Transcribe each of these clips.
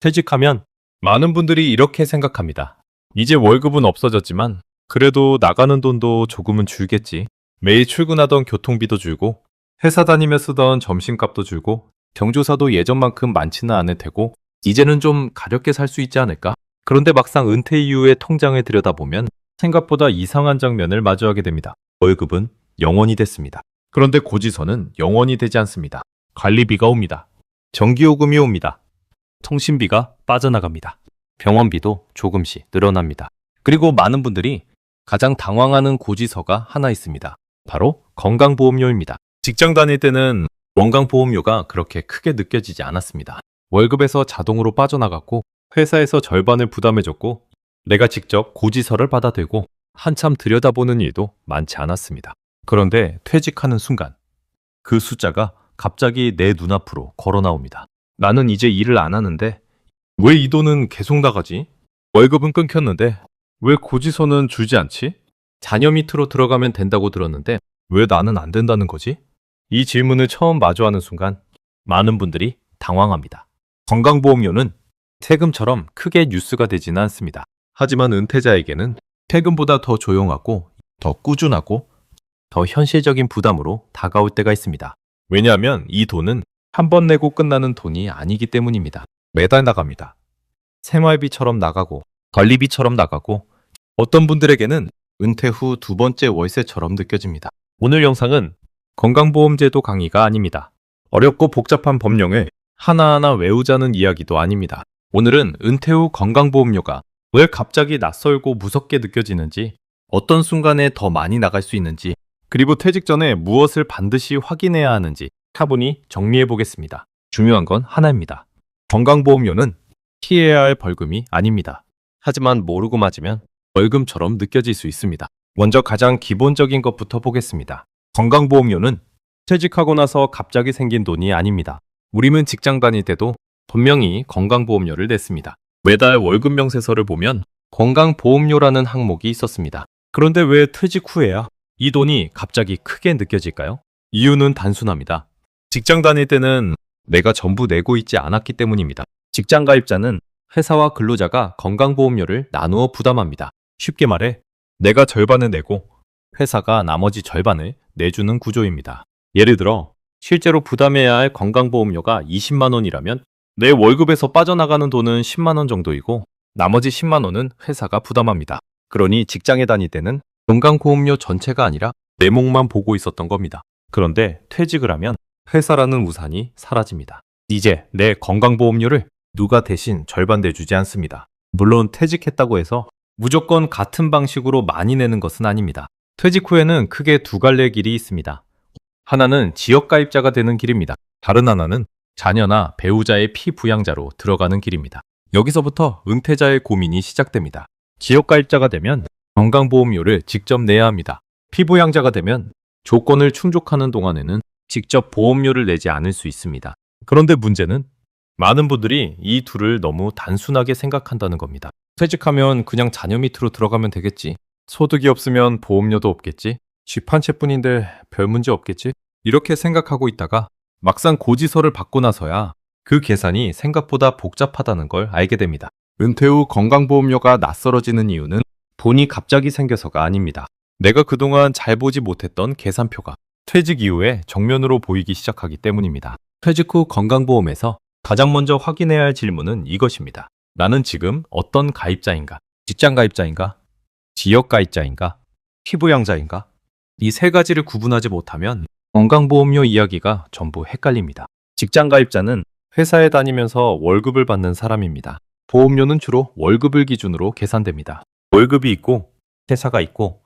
퇴직하면 많은 분들이 이렇게 생각합니다. 이제 월급은 없어졌지만 그래도 나가는 돈도 조금은 줄겠지. 매일 출근하던 교통비도 줄고 회사 다니며 쓰던 점심값도 줄고 경조사도 예전만큼 많지는 않을 테고 이제는 좀 가볍게 살 수 있지 않을까? 그런데 막상 은퇴 이후의 통장을 들여다보면 생각보다 이상한 장면을 마주하게 됩니다. 월급은 0원이 됐습니다. 그런데 고지서는 0원이 되지 않습니다. 관리비가 옵니다. 전기요금이 옵니다. 통신비가 빠져나갑니다. 병원비도 조금씩 늘어납니다. 그리고 많은 분들이 가장 당황하는 고지서가 하나 있습니다. 바로 건강보험료입니다. 직장 다닐 때는 건강보험료가 그렇게 크게 느껴지지 않았습니다. 월급에서 자동으로 빠져나갔고 회사에서 절반을 부담해줬고 내가 직접 고지서를 받아들고 한참 들여다보는 일도 많지 않았습니다. 그런데 퇴직하는 순간 그 숫자가 갑자기 내 눈앞으로 걸어 나옵니다. 나는 이제 일을 안 하는데 왜 이 돈은 계속 나가지? 월급은 끊겼는데 왜 고지서는 줄지 않지? 자녀 밑으로 들어가면 된다고 들었는데 왜 나는 안 된다는 거지? 이 질문을 처음 마주하는 순간 많은 분들이 당황합니다. 건강보험료는 세금처럼 크게 뉴스가 되지는 않습니다. 하지만 은퇴자에게는 퇴금보다 더 조용하고 더 꾸준하고 더 현실적인 부담으로 다가올 때가 있습니다. 왜냐하면 이 돈은 한 번 내고 끝나는 돈이 아니기 때문입니다. 매달 나갑니다. 생활비처럼 나가고 관리비처럼 나가고 어떤 분들에게는 은퇴 후 두 번째 월세처럼 느껴집니다. 오늘 영상은 건강보험제도 강의가 아닙니다. 어렵고 복잡한 법령을 하나하나 외우자는 이야기도 아닙니다. 오늘은 은퇴 후 건강보험료가 왜 갑자기 낯설고 무섭게 느껴지는지, 어떤 순간에 더 많이 나갈 수 있는지, 그리고 퇴직 전에 무엇을 반드시 확인해야 하는지 차분히 정리해 보겠습니다. 중요한 건 하나입니다. 건강보험료는 피해야 할 벌금이 아닙니다. 하지만 모르고 맞으면 벌금처럼 느껴질 수 있습니다. 먼저 가장 기본적인 것부터 보겠습니다. 건강보험료는 퇴직하고 나서 갑자기 생긴 돈이 아닙니다. 우리는 직장 다닐 때도 분명히 건강보험료를 냈습니다. 매달 월급 명세서를 보면 건강보험료라는 항목이 있었습니다. 그런데 왜 퇴직 후에야 이 돈이 갑자기 크게 느껴질까요? 이유는 단순합니다. 직장 다닐 때는 내가 전부 내고 있지 않았기 때문입니다. 직장 가입자는 회사와 근로자가 건강보험료를 나누어 부담합니다. 쉽게 말해 내가 절반을 내고 회사가 나머지 절반을 내주는 구조입니다. 예를 들어 실제로 부담해야 할 건강보험료가 20만 원이라면 내 월급에서 빠져나가는 돈은 10만 원 정도이고 나머지 10만 원은 회사가 부담합니다. 그러니 직장에 다닐 때는 건강보험료 전체가 아니라 내 몫만 보고 있었던 겁니다. 그런데 퇴직을 하면 회사라는 우산이 사라집니다. 이제 내 건강보험료를 누가 대신 절반 내주지 않습니다. 물론 퇴직했다고 해서 무조건 같은 방식으로 많이 내는 것은 아닙니다. 퇴직 후에는 크게 두 갈래의 길이 있습니다. 하나는 지역가입자가 되는 길입니다. 다른 하나는 자녀나 배우자의 피부양자로 들어가는 길입니다. 여기서부터 은퇴자의 고민이 시작됩니다. 지역가입자가 되면 건강보험료를 직접 내야 합니다. 피부양자가 되면 조건을 충족하는 동안에는 직접 보험료를 내지 않을 수 있습니다. 그런데 문제는 많은 분들이 이 둘을 너무 단순하게 생각한다는 겁니다. 퇴직하면 그냥 자녀 밑으로 들어가면 되겠지. 소득이 없으면 보험료도 없겠지. 집 한 채뿐인데 별 문제 없겠지. 이렇게 생각하고 있다가 막상 고지서를 받고 나서야 그 계산이 생각보다 복잡하다는 걸 알게 됩니다. 은퇴 후 건강보험료가 낯설어지는 이유는 돈이 갑자기 생겨서가 아닙니다. 내가 그동안 잘 보지 못했던 계산표가 퇴직 이후에 정면으로 보이기 시작하기 때문입니다. 퇴직 후 건강보험에서 가장 먼저 확인해야 할 질문은 이것입니다. 나는 지금 어떤 가입자인가? 직장 가입자인가? 지역 가입자인가? 피부양자인가? 이 세 가지를 구분하지 못하면 건강보험료 이야기가 전부 헷갈립니다. 직장 가입자는 회사에 다니면서 월급을 받는 사람입니다. 보험료는 주로 월급을 기준으로 계산됩니다. 월급이 있고 회사가 있고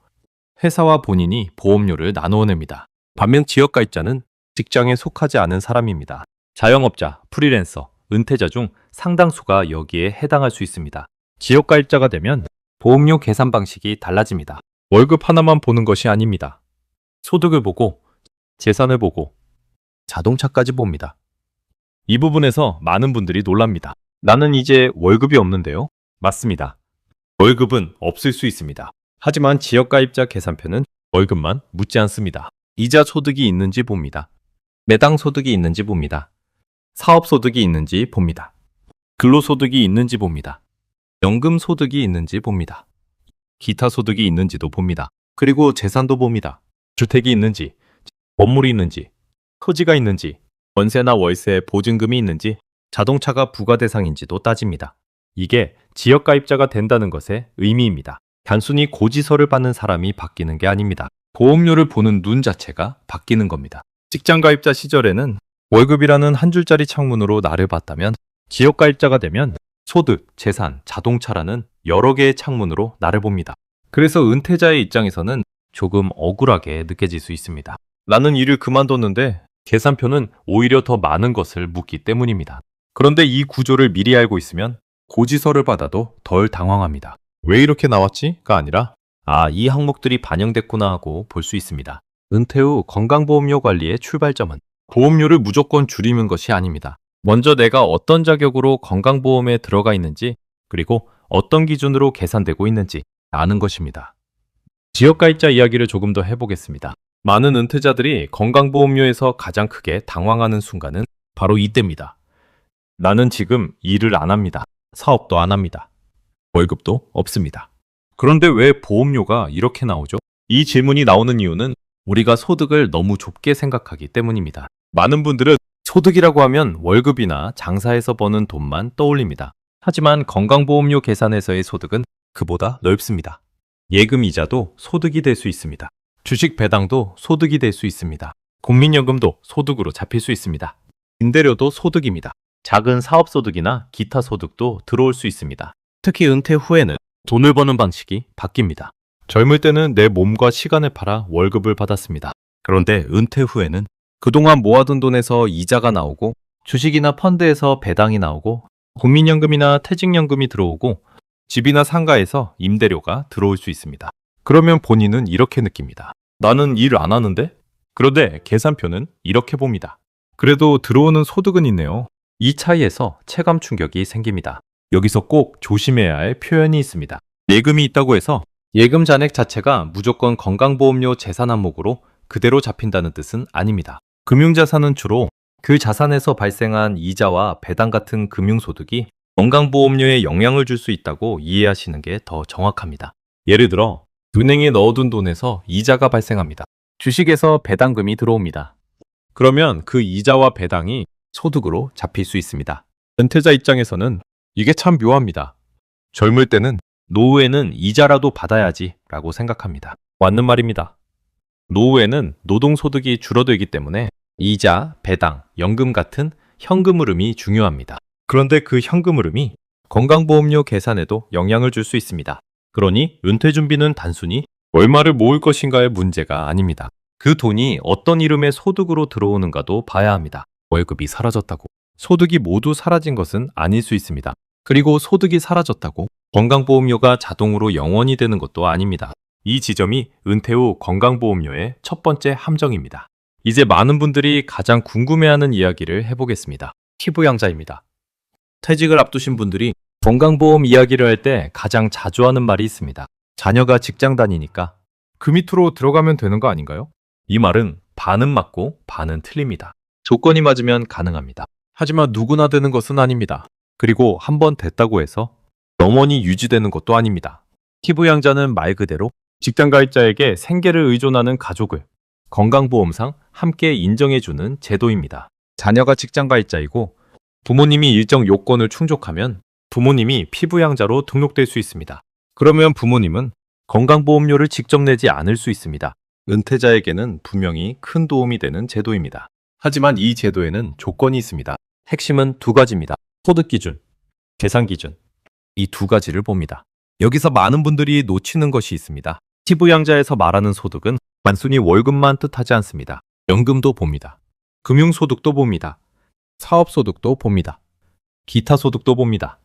회사와 본인이 보험료를 나누어 냅니다. 반면 지역 가입자는 직장에 속하지 않은 사람입니다. 자영업자, 프리랜서, 은퇴자 중 상당수가 여기에 해당할 수 있습니다. 지역 가입자가 되면 보험료 계산 방식이 달라집니다. 월급 하나만 보는 것이 아닙니다. 소득을 보고 재산을 보고 자동차까지 봅니다. 이 부분에서 많은 분들이 놀랍니다. 나는 이제 월급이 없는데요? 맞습니다. 월급은 없을 수 있습니다. 하지만 지역가입자 계산표는 월급만 묻지 않습니다. 이자 소득이 있는지 봅니다. 매당 소득이 있는지 봅니다. 사업 소득이 있는지 봅니다. 근로소득이 있는지 봅니다. 연금소득이 있는지 봅니다. 기타 소득이 있는지도 봅니다. 그리고 재산도 봅니다. 주택이 있는지, 건물이 있는지, 토지가 있는지, 월세나 월세 보증금이 있는지, 자동차가 부과 대상인지도 따집니다. 이게 지역가입자가 된다는 것의 의미입니다. 단순히 고지서를 받는 사람이 바뀌는 게 아닙니다. 보험료를 보는 눈 자체가 바뀌는 겁니다. 직장가입자 시절에는 월급이라는 한 줄짜리 창문으로 나를 봤다면 지역가입자가 되면 소득, 재산, 자동차라는 여러 개의 창문으로 나를 봅니다. 그래서 은퇴자의 입장에서는 조금 억울하게 느껴질 수 있습니다. 나는 일을 그만뒀는데 계산표는 오히려 더 많은 것을 묻기 때문입니다. 그런데 이 구조를 미리 알고 있으면 고지서를 받아도 덜 당황합니다. 왜 이렇게 나왔지?가 아니라 이 항목들이 반영됐구나 하고 볼 수 있습니다. 은퇴 후 건강보험료 관리의 출발점은 보험료를 무조건 줄이는 것이 아닙니다. 먼저 내가 어떤 자격으로 건강보험에 들어가 있는지 그리고 어떤 기준으로 계산되고 있는지 아는 것입니다. 지역가입자 이야기를 조금 더 해보겠습니다. 많은 은퇴자들이 건강보험료에서 가장 크게 당황하는 순간은 바로 이때입니다. 나는 지금 일을 안 합니다. 사업도 안 합니다. 월급도 없습니다. 그런데 왜 보험료가 이렇게 나오죠? 이 질문이 나오는 이유는 우리가 소득을 너무 좁게 생각하기 때문입니다. 많은 분들은 소득이라고 하면 월급이나 장사에서 버는 돈만 떠올립니다. 하지만 건강보험료 계산에서의 소득은 그보다 넓습니다. 예금 이자도 소득이 될 수 있습니다. 주식 배당도 소득이 될 수 있습니다. 국민연금도 소득으로 잡힐 수 있습니다. 임대료도 소득입니다. 작은 사업소득이나 기타 소득도 들어올 수 있습니다. 특히 은퇴 후에는 돈을 버는 방식이 바뀝니다. 젊을 때는 내 몸과 시간을 팔아 월급을 받았습니다. 그런데 은퇴 후에는 그동안 모아둔 돈에서 이자가 나오고 주식이나 펀드에서 배당이 나오고 국민연금이나 퇴직연금이 들어오고 집이나 상가에서 임대료가 들어올 수 있습니다. 그러면 본인은 이렇게 느낍니다. 나는 일 안 하는데? 그런데 계산표는 이렇게 봅니다. 그래도 들어오는 소득은 있네요. 이 차이에서 체감 충격이 생깁니다. 여기서 꼭 조심해야 할 표현이 있습니다. 예금이 있다고 해서 예금 잔액 자체가 무조건 건강보험료 재산 항목으로 그대로 잡힌다는 뜻은 아닙니다. 금융자산은 주로 그 자산에서 발생한 이자와 배당 같은 금융소득이 건강보험료에 영향을 줄 수 있다고 이해하시는 게 더 정확합니다. 예를 들어 은행에 넣어둔 돈에서 이자가 발생합니다. 주식에서 배당금이 들어옵니다. 그러면 그 이자와 배당이 소득으로 잡힐 수 있습니다. 은퇴자 입장에서는 이게 참 묘합니다. 젊을 때는 노후에는 이자라도 받아야지 라고 생각합니다. 맞는 말입니다. 노후에는 노동소득이 줄어들기 때문에 이자, 배당, 연금 같은 현금 흐름이 중요합니다. 그런데 그 현금 흐름이 건강보험료 계산에도 영향을 줄 수 있습니다. 그러니 은퇴 준비는 단순히 얼마를 모을 것인가의 문제가 아닙니다. 그 돈이 어떤 이름의 소득으로 들어오는가도 봐야 합니다. 월급이 사라졌다고 소득이 모두 사라진 것은 아닐 수 있습니다. 그리고 소득이 사라졌다고 건강보험료가 자동으로 영원이 되는 것도 아닙니다. 이 지점이 은퇴 후 건강보험료의 첫 번째 함정입니다. 이제 많은 분들이 가장 궁금해하는 이야기를 해보겠습니다. 피부양자입니다. 퇴직을 앞두신 분들이 건강보험 이야기를 할 때 가장 자주 하는 말이 있습니다. 자녀가 직장 다니니까 그 밑으로 들어가면 되는 거 아닌가요? 이 말은 반은 맞고 반은 틀립니다. 조건이 맞으면 가능합니다. 하지만 누구나 되는 것은 아닙니다. 그리고 한번 됐다고 해서 영원히 유지되는 것도 아닙니다. 피부양자는 말 그대로 직장가입자에게 생계를 의존하는 가족을 건강보험상 함께 인정해주는 제도입니다. 자녀가 직장가입자이고 부모님이 일정 요건을 충족하면 부모님이 피부양자로 등록될 수 있습니다. 그러면 부모님은 건강보험료를 직접 내지 않을 수 있습니다. 은퇴자에게는 분명히 큰 도움이 되는 제도입니다. 하지만 이 제도에는 조건이 있습니다. 핵심은 두 가지입니다. 소득 기준, 계산 기준. 이 두 가지를 봅니다. 여기서 많은 분들이 놓치는 것이 있습니다. 피부양자에서 말하는 소득은 단순히 월급만 뜻하지 않습니다. 연금도 봅니다. 금융소득도 봅니다. 사업소득도 봅니다. 기타 소득도 봅니다.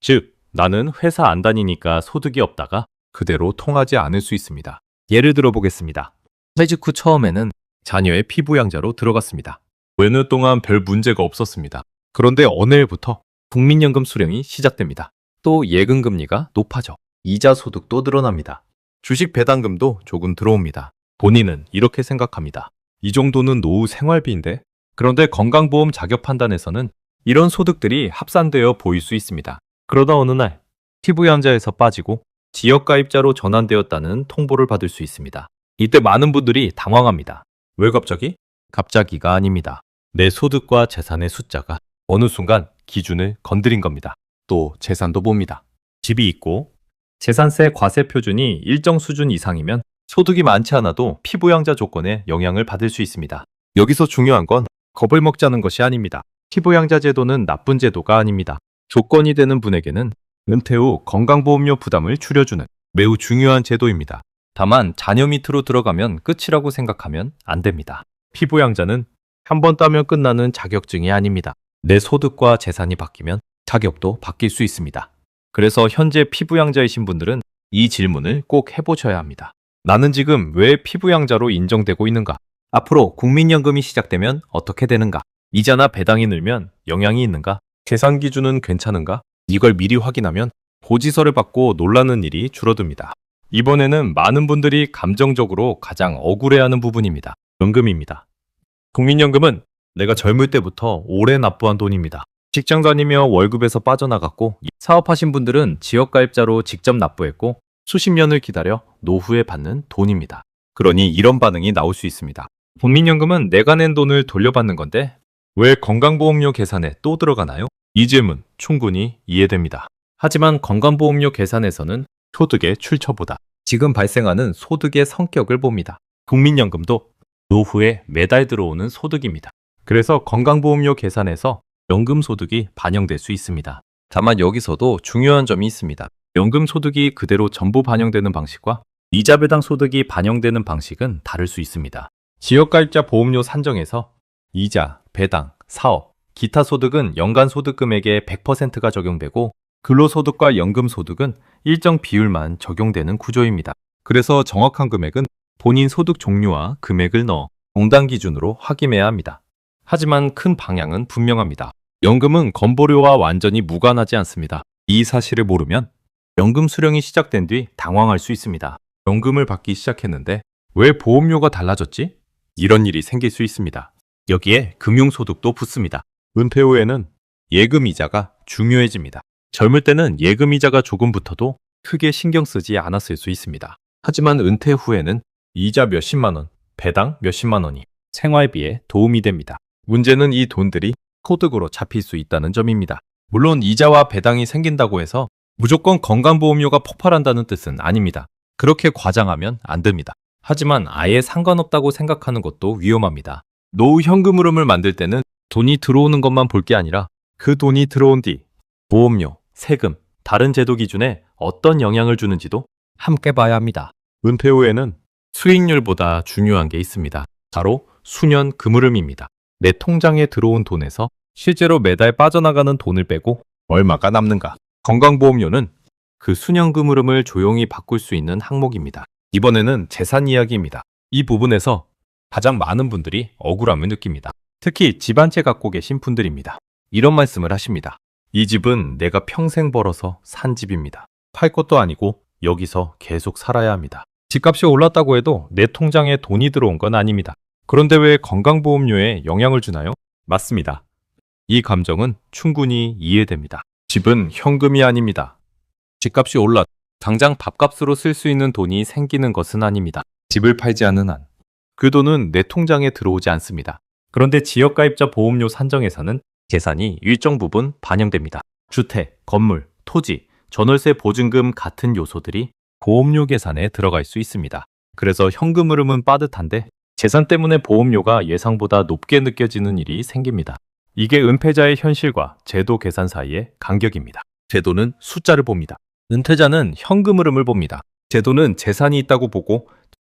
즉, 나는 회사 안 다니니까 소득이 없다가 그대로 통하지 않을 수 있습니다. 예를 들어 보겠습니다. 퇴직 후 처음에는 자녀의 피부양자로 들어갔습니다. 몇 년 동안 별 문제가 없었습니다. 그런데 어느 해부터 국민연금 수령이 시작됩니다. 또 예금 금리가 높아져 이자 소득도 늘어납니다. 주식 배당금도 조금 들어옵니다. 본인은 이렇게 생각합니다. 이 정도는 노후 생활비인데? 그런데 건강보험 자격 판단에서는 이런 소득들이 합산되어 보일 수 있습니다. 그러다 어느 날 피부양자에서 빠지고 지역가입자로 전환되었다는 통보를 받을 수 있습니다. 이때 많은 분들이 당황합니다. 왜 갑자기? 갑자기가 아닙니다. 내 소득과 재산의 숫자가 어느 순간 기준을 건드린 겁니다. 또 재산도 봅니다. 집이 있고 재산세 과세 표준이 일정 수준 이상이면 소득이 많지 않아도 피부양자 조건에 영향을 받을 수 있습니다. 여기서 중요한 건 겁을 먹자는 것이 아닙니다. 피부양자 제도는 나쁜 제도가 아닙니다. 조건이 되는 분에게는 은퇴 후 건강보험료 부담을 줄여주는 매우 중요한 제도입니다. 다만 자녀 밑으로 들어가면 끝이라고 생각하면 안 됩니다. 피부양자는 한 번 따면 끝나는 자격증이 아닙니다. 내 소득과 재산이 바뀌면 자격도 바뀔 수 있습니다. 그래서 현재 피부양자이신 분들은 이 질문을 꼭 해보셔야 합니다. 나는 지금 왜 피부양자로 인정되고 있는가? 앞으로 국민연금이 시작되면 어떻게 되는가? 이자나 배당이 늘면 영향이 있는가? 계산 기준은 괜찮은가? 이걸 미리 확인하면 고지서를 받고 놀라는 일이 줄어듭니다. 이번에는 많은 분들이 감정적으로 가장 억울해하는 부분입니다. 연금입니다. 국민연금은 내가 젊을 때부터 오래 납부한 돈입니다. 직장 다니며 월급에서 빠져나갔고 사업하신 분들은 지역가입자로 직접 납부했고 수십 년을 기다려 노후에 받는 돈입니다. 그러니 이런 반응이 나올 수 있습니다. 국민연금은 내가 낸 돈을 돌려받는 건데 왜 건강보험료 계산에 또 들어가나요? 이 질문 충분히 이해됩니다. 하지만 건강보험료 계산에서는 소득의 출처보다 지금 발생하는 소득의 성격을 봅니다. 국민연금도 노후에 매달 들어오는 소득입니다. 그래서 건강보험료 계산에서 연금소득이 반영될 수 있습니다. 다만 여기서도 중요한 점이 있습니다. 연금소득이 그대로 전부 반영되는 방식과 이자배당 소득이 반영되는 방식은 다를 수 있습니다. 지역가입자 보험료 산정에서 이자, 배당, 사업, 기타 소득은 연간 소득 금액의 100%가 적용되고 근로소득과 연금소득은 일정 비율만 적용되는 구조입니다. 그래서 정확한 금액은 본인 소득 종류와 금액을 넣어 공단 기준으로 확인해야 합니다. 하지만 큰 방향은 분명합니다. 연금은 건보료와 완전히 무관하지 않습니다. 이 사실을 모르면 연금 수령이 시작된 뒤 당황할 수 있습니다. 연금을 받기 시작했는데 왜 보험료가 달라졌지? 이런 일이 생길 수 있습니다. 여기에 금융소득도 붙습니다. 은퇴 후에는 예금이자가 중요해집니다. 젊을 때는 예금이자가 조금 붙어도 크게 신경 쓰지 않았을 수 있습니다. 하지만 은퇴 후에는 이자 몇십만 원, 배당 몇십만 원이 생활비에 도움이 됩니다. 문제는 이 돈들이 소득으로 잡힐 수 있다는 점입니다. 물론 이자와 배당이 생긴다고 해서 무조건 건강보험료가 폭발한다는 뜻은 아닙니다. 그렇게 과장하면 안 됩니다. 하지만 아예 상관없다고 생각하는 것도 위험합니다. 노후 현금 흐름을 만들 때는 돈이 들어오는 것만 볼 게 아니라 그 돈이 들어온 뒤 보험료, 세금, 다른 제도 기준에 어떤 영향을 주는지도 함께 봐야 합니다. 은퇴 후에는 수익률보다 중요한 게 있습니다. 바로 수년 금흐름입니다. 내 통장에 들어온 돈에서 실제로 매달 빠져나가는 돈을 빼고 얼마가 남는가. 건강보험료는 그 수년 금흐름을 조용히 바꿀 수 있는 항목입니다. 이번에는 재산 이야기입니다. 이 부분에서 가장 많은 분들이 억울함을 느낍니다. 특히 집 한 채 갖고 계신 분들입니다. 이런 말씀을 하십니다. 이 집은 내가 평생 벌어서 산 집입니다. 팔 것도 아니고 여기서 계속 살아야 합니다. 집값이 올랐다고 해도 내 통장에 돈이 들어온 건 아닙니다. 그런데 왜 건강보험료에 영향을 주나요? 맞습니다. 이 감정은 충분히 이해됩니다. 집은 현금이 아닙니다. 집값이 올라 당장 밥값으로 쓸 수 있는 돈이 생기는 것은 아닙니다. 집을 팔지 않은 한 그 돈은 내 통장에 들어오지 않습니다. 그런데 지역가입자 보험료 산정에서는 재산이 일정 부분 반영됩니다. 주택, 건물, 토지, 전월세 보증금 같은 요소들이 보험료 계산에 들어갈 수 있습니다. 그래서 현금 흐름은 빠듯한데 재산 때문에 보험료가 예상보다 높게 느껴지는 일이 생깁니다. 이게 은퇴자의 현실과 제도 계산 사이의 간격입니다. 제도는 숫자를 봅니다. 은퇴자는 현금 흐름을 봅니다. 제도는 재산이 있다고 보고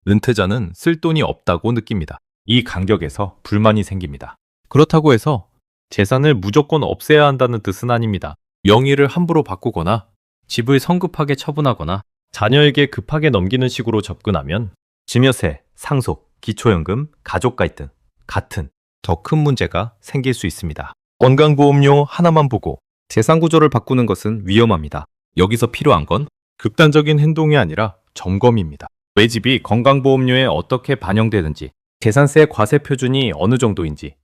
은퇴자는 쓸 돈이 없다고 느낍니다. 이 간격에서 불만이 생깁니다. 그렇다고 해서 재산을 무조건 없애야 한다는 뜻은 아닙니다. 명의를 함부로 바꾸거나 집을 성급하게 처분하거나 자녀에게 급하게 넘기는 식으로 접근하면 증여세, 상속, 기초연금, 가족가입 등 같은 더 큰 문제가 생길 수 있습니다. 건강보험료 하나만 보고 재산 구조를 바꾸는 것은 위험합니다. 여기서 필요한 건 극단적인 행동이 아니라 점검입니다. 내 집이 건강보험료에 어떻게 반영되는지, 재산세 과세 표준이 어느 정도인지,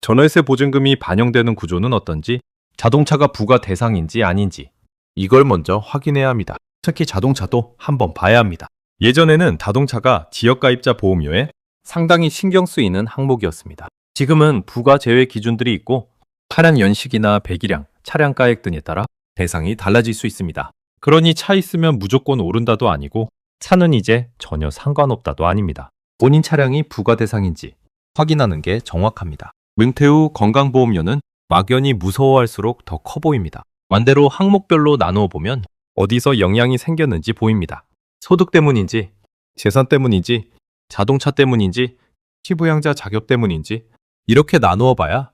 전월세 보증금이 반영되는 구조는 어떤지, 자동차가 부과 대상인지 아닌지 이걸 먼저 확인해야 합니다. 특히 자동차도 한번 봐야 합니다. 예전에는 자동차가 지역가입자 보험료에 상당히 신경 쓰이는 항목이었습니다. 지금은 부가 제외 기준들이 있고 차량 연식이나 배기량, 차량 가액 등에 따라 대상이 달라질 수 있습니다. 그러니 차 있으면 무조건 오른다도 아니고 차는 이제 전혀 상관없다도 아닙니다. 본인 차량이 부과 대상인지 확인하는 게 정확합니다. 맹태우 건강보험료는 막연히 무서워할수록 더 커 보입니다. 반대로 항목별로 나누어 보면 어디서 영향이 생겼는지 보입니다. 소득 때문인지, 재산 때문인지, 자동차 때문인지, 피부양자 자격 때문인지 이렇게 나누어 봐야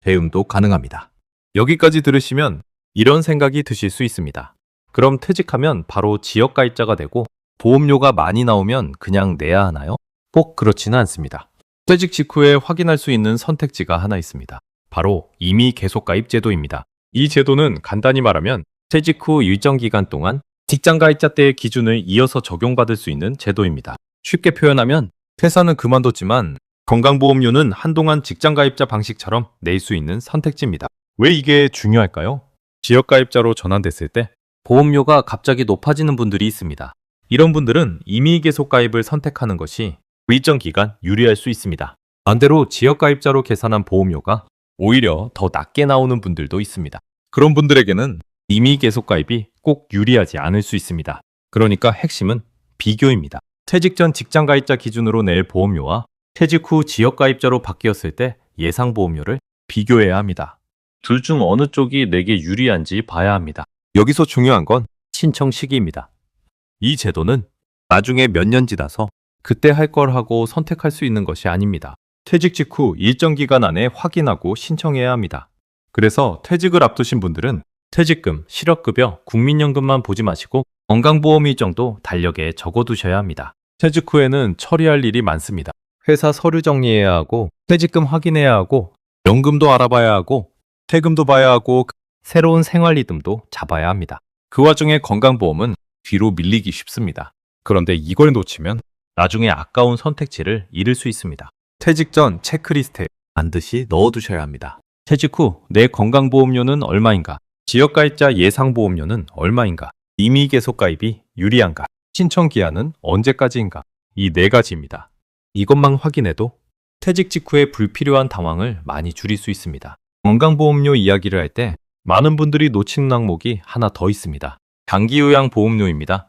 대응도 가능합니다. 여기까지 들으시면 이런 생각이 드실 수 있습니다. 그럼 퇴직하면 바로 지역가입자가 되고 보험료가 많이 나오면 그냥 내야 하나요? 꼭 그렇지는 않습니다. 퇴직 직후에 확인할 수 있는 선택지가 하나 있습니다. 바로 임의 계속가입 제도입니다. 이 제도는 간단히 말하면 퇴직 후 일정 기간 동안 직장가입자 때의 기준을 이어서 적용받을 수 있는 제도입니다. 쉽게 표현하면 회사는 그만뒀지만 건강보험료는 한동안 직장가입자 방식처럼 낼 수 있는 선택지입니다. 왜 이게 중요할까요? 지역가입자로 전환됐을 때 보험료가 갑자기 높아지는 분들이 있습니다. 이런 분들은 임의 계속가입을 선택하는 것이 일정 기간 유리할 수 있습니다. 반대로 지역가입자로 계산한 보험료가 오히려 더 낮게 나오는 분들도 있습니다. 그런 분들에게는 임의 계속가입이 꼭 유리하지 않을 수 있습니다. 그러니까 핵심은 비교입니다. 퇴직 전 직장가입자 기준으로 낼 보험료와 퇴직 후 지역가입자로 바뀌었을 때 예상 보험료를 비교해야 합니다. 둘 중 어느 쪽이 내게 유리한지 봐야 합니다. 여기서 중요한 건 신청 시기입니다. 이 제도는 나중에 몇 년 지나서 그때 할 걸 하고 선택할 수 있는 것이 아닙니다. 퇴직 직후 일정 기간 안에 확인하고 신청해야 합니다. 그래서 퇴직을 앞두신 분들은 퇴직금, 실업급여, 국민연금만 보지 마시고 건강보험 일정도 달력에 적어두셔야 합니다. 퇴직 후에는 처리할 일이 많습니다. 회사 서류 정리해야 하고, 퇴직금 확인해야 하고, 연금도 알아봐야 하고, 세금도 봐야 하고, 새로운 생활 리듬도 잡아야 합니다. 그 와중에 건강보험은 뒤로 밀리기 쉽습니다. 그런데 이걸 놓치면 나중에 아까운 선택지를 잃을 수 있습니다. 퇴직 전 체크리스트에 반드시 넣어두셔야 합니다. 퇴직 후 내 건강보험료는 얼마인가? 지역가입자 예상보험료는 얼마인가? 임의 계속가입이 유리한가? 신청 기한은 언제까지인가? 이 네 가지입니다. 이것만 확인해도 퇴직 직후에 불필요한 당황을 많이 줄일 수 있습니다. 건강보험료 이야기를 할 때 많은 분들이 놓치는 항목이 하나 더 있습니다. 장기요양보험료입니다.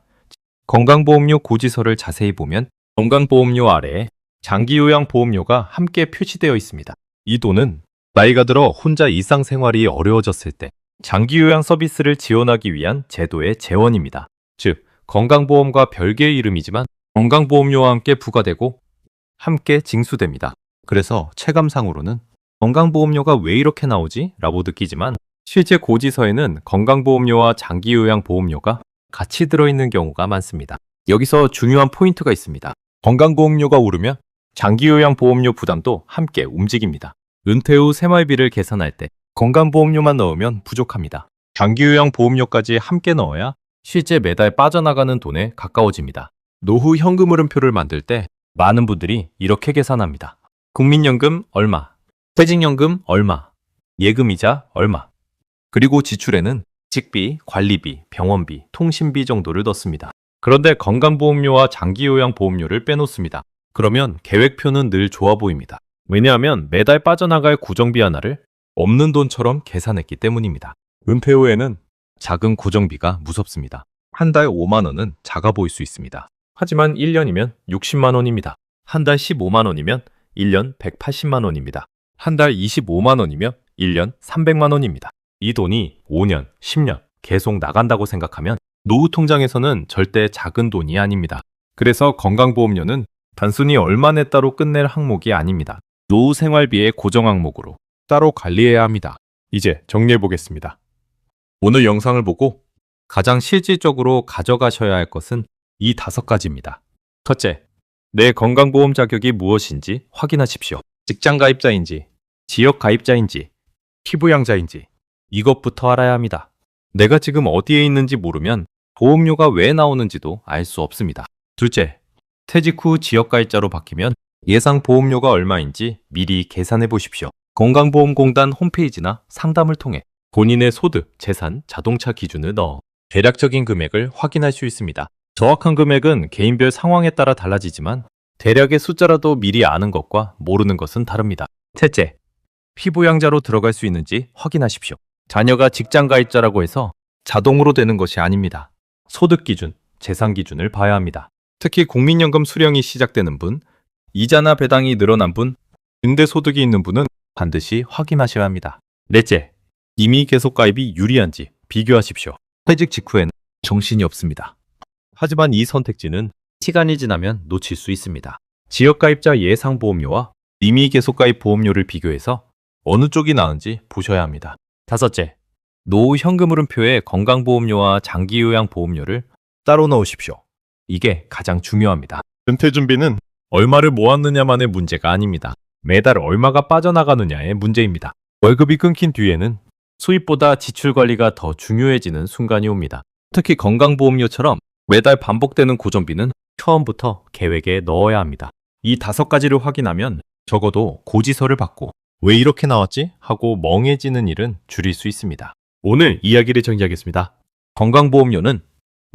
건강보험료 고지서를 자세히 보면 건강보험료 아래에 장기요양보험료가 함께 표시되어 있습니다. 이 돈은 나이가 들어 혼자 일상생활이 어려워졌을 때 장기요양 서비스를 지원하기 위한 제도의 재원입니다. 즉, 건강보험과 별개의 이름이지만 건강보험료와 함께 부과되고 함께 징수됩니다. 그래서 체감상으로는 건강보험료가 왜 이렇게 나오지? 라고 느끼지만 실제 고지서에는 건강보험료와 장기요양보험료가 같이 들어있는 경우가 많습니다. 여기서 중요한 포인트가 있습니다. 건강보험료가 오르면 장기요양보험료 부담도 함께 움직입니다. 은퇴 후 생활비를 계산할 때 건강보험료만 넣으면 부족합니다. 장기요양보험료까지 함께 넣어야 실제 매달 빠져나가는 돈에 가까워집니다. 노후 현금 흐름표를 만들 때 많은 분들이 이렇게 계산합니다. 국민연금 얼마, 퇴직연금 얼마, 예금이자 얼마, 그리고 지출에는 직비, 관리비, 병원비, 통신비 정도를 넣습니다. 그런데 건강보험료와 장기요양보험료를 빼놓습니다. 그러면 계획표는 늘 좋아 보입니다. 왜냐하면 매달 빠져나갈 고정비 하나를 없는 돈처럼 계산했기 때문입니다. 은퇴 후에는 작은 고정비가 무섭습니다. 한 달 5만 원은 작아 보일 수 있습니다. 하지만 1년이면 60만 원입니다. 한 달 15만 원이면 1년 180만 원입니다. 한 달 25만 원이면 1년 300만 원입니다. 이 돈이 5년, 10년 계속 나간다고 생각하면 노후 통장에서는 절대 작은 돈이 아닙니다. 그래서 건강보험료는 단순히 얼마 냈다로 끝낼 항목이 아닙니다. 노후 생활비의 고정 항목으로 따로 관리해야 합니다. 이제 정리해 보겠습니다. 오늘 영상을 보고 가장 실질적으로 가져가셔야 할 것은 이 5가지입니다. 첫째, 내 건강보험 자격이 무엇인지 확인하십시오. 직장가입자인지, 지역가입자인지, 피부양자인지 이것부터 알아야 합니다. 내가 지금 어디에 있는지 모르면 보험료가 왜 나오는지도 알 수 없습니다. 둘째, 퇴직 후 지역가입자로 바뀌면 예상 보험료가 얼마인지 미리 계산해 보십시오. 건강보험공단 홈페이지나 상담을 통해 본인의 소득, 재산, 자동차 기준을 넣어 대략적인 금액을 확인할 수 있습니다. 정확한 금액은 개인별 상황에 따라 달라지지만 대략의 숫자라도 미리 아는 것과 모르는 것은 다릅니다. 셋째, 피부양자로 들어갈 수 있는지 확인하십시오. 자녀가 직장가입자라고 해서 자동으로 되는 것이 아닙니다. 소득 기준, 재산 기준을 봐야 합니다. 특히 국민연금 수령이 시작되는 분, 이자나 배당이 늘어난 분, 근대 소득이 있는 분은 반드시 확인하셔야 합니다. 넷째, 이미 계속 가입이 유리한지 비교하십시오. 퇴직 직후엔 정신이 없습니다. 하지만 이 선택지는 시간이 지나면 놓칠 수 있습니다. 지역가입자 예상보험료와 이미 계속가입 보험료를 비교해서 어느 쪽이 나은지 보셔야 합니다. 다섯째, 노후 현금흐름표에 건강보험료와 장기요양보험료를 따로 넣으십시오. 이게 가장 중요합니다. 은퇴 준비는 얼마를 모았느냐만의 문제가 아닙니다. 매달 얼마가 빠져나가느냐의 문제입니다. 월급이 끊긴 뒤에는 수입보다 지출 관리가 더 중요해지는 순간이 옵니다. 특히 건강보험료처럼 매달 반복되는 고정비는 처음부터 계획에 넣어야 합니다. 이 5가지를 확인하면 적어도 고지서를 받고 왜 이렇게 나왔지? 하고 멍해지는 일은 줄일 수 있습니다. 오늘 이야기를 정리하겠습니다. 건강보험료는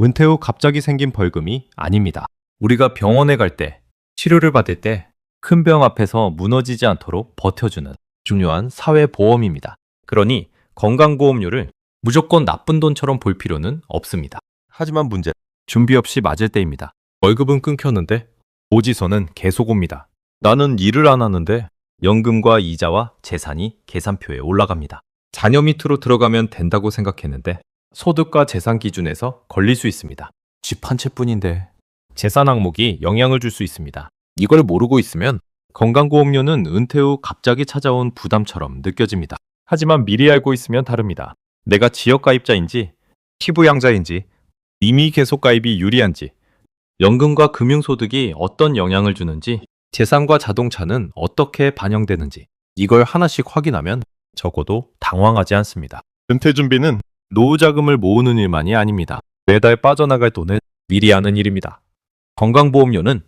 은퇴 후 갑자기 생긴 벌금이 아닙니다. 우리가 병원에 갈 때, 치료를 받을 때 큰 병 앞에서 무너지지 않도록 버텨주는 중요한 사회보험입니다. 그러니 건강보험료를 무조건 나쁜 돈처럼 볼 필요는 없습니다. 하지만 문제는 준비 없이 맞을 때입니다. 월급은 끊겼는데 고지서는 계속 옵니다. 나는 일을 안 하는데 연금과 이자와 재산이 계산표에 올라갑니다. 자녀 밑으로 들어가면 된다고 생각했는데 소득과 재산 기준에서 걸릴 수 있습니다. 집 한 채뿐인데 재산 항목이 영향을 줄 수 있습니다. 이걸 모르고 있으면 건강보험료는 은퇴 후 갑자기 찾아온 부담처럼 느껴집니다. 하지만 미리 알고 있으면 다릅니다. 내가 지역가입자인지 피부양자인지 이미 계속가입이 유리한지 연금과 금융소득이 어떤 영향을 주는지 재산과 자동차는 어떻게 반영되는지 이걸 하나씩 확인하면 적어도 당황하지 않습니다. 은퇴 준비는 노후 자금을 모으는 일만이 아닙니다. 매달 빠져나갈 돈을 미리 아는 일입니다. 건강보험료는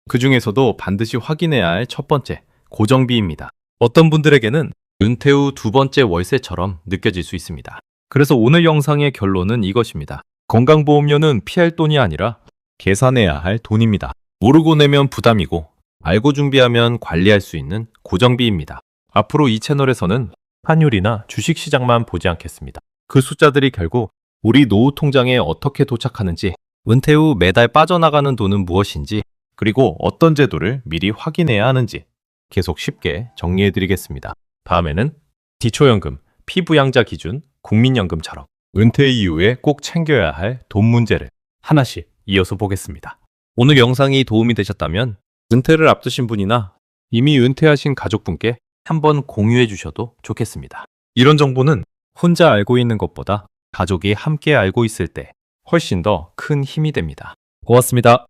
그 중에서도 반드시 확인해야 할 첫 번째 고정비입니다. 어떤 분들에게는 은퇴 후 두 번째 월세처럼 느껴질 수 있습니다. 그래서 오늘 영상의 결론은 이것입니다. 건강보험료는 피할 돈이 아니라 계산해야 할 돈입니다. 모르고 내면 부담이고 알고 준비하면 관리할 수 있는 고정비입니다. 앞으로 이 채널에서는 환율이나 주식시장만 보지 않겠습니다. 그 숫자들이 결국 우리 노후 통장에 어떻게 도착하는지, 은퇴 후 매달 빠져나가는 돈은 무엇인지, 그리고 어떤 제도를 미리 확인해야 하는지 계속 쉽게 정리해드리겠습니다. 다음에는 기초연금, 피부양자 기준, 국민연금처럼 은퇴 이후에 꼭 챙겨야 할 돈 문제를 하나씩 이어서 보겠습니다. 오늘 영상이 도움이 되셨다면 은퇴를 앞두신 분이나 이미 은퇴하신 가족분께 한번 공유해 주셔도 좋겠습니다. 이런 정보는 혼자 알고 있는 것보다 가족이 함께 알고 있을 때 훨씬 더 큰 힘이 됩니다. 고맙습니다.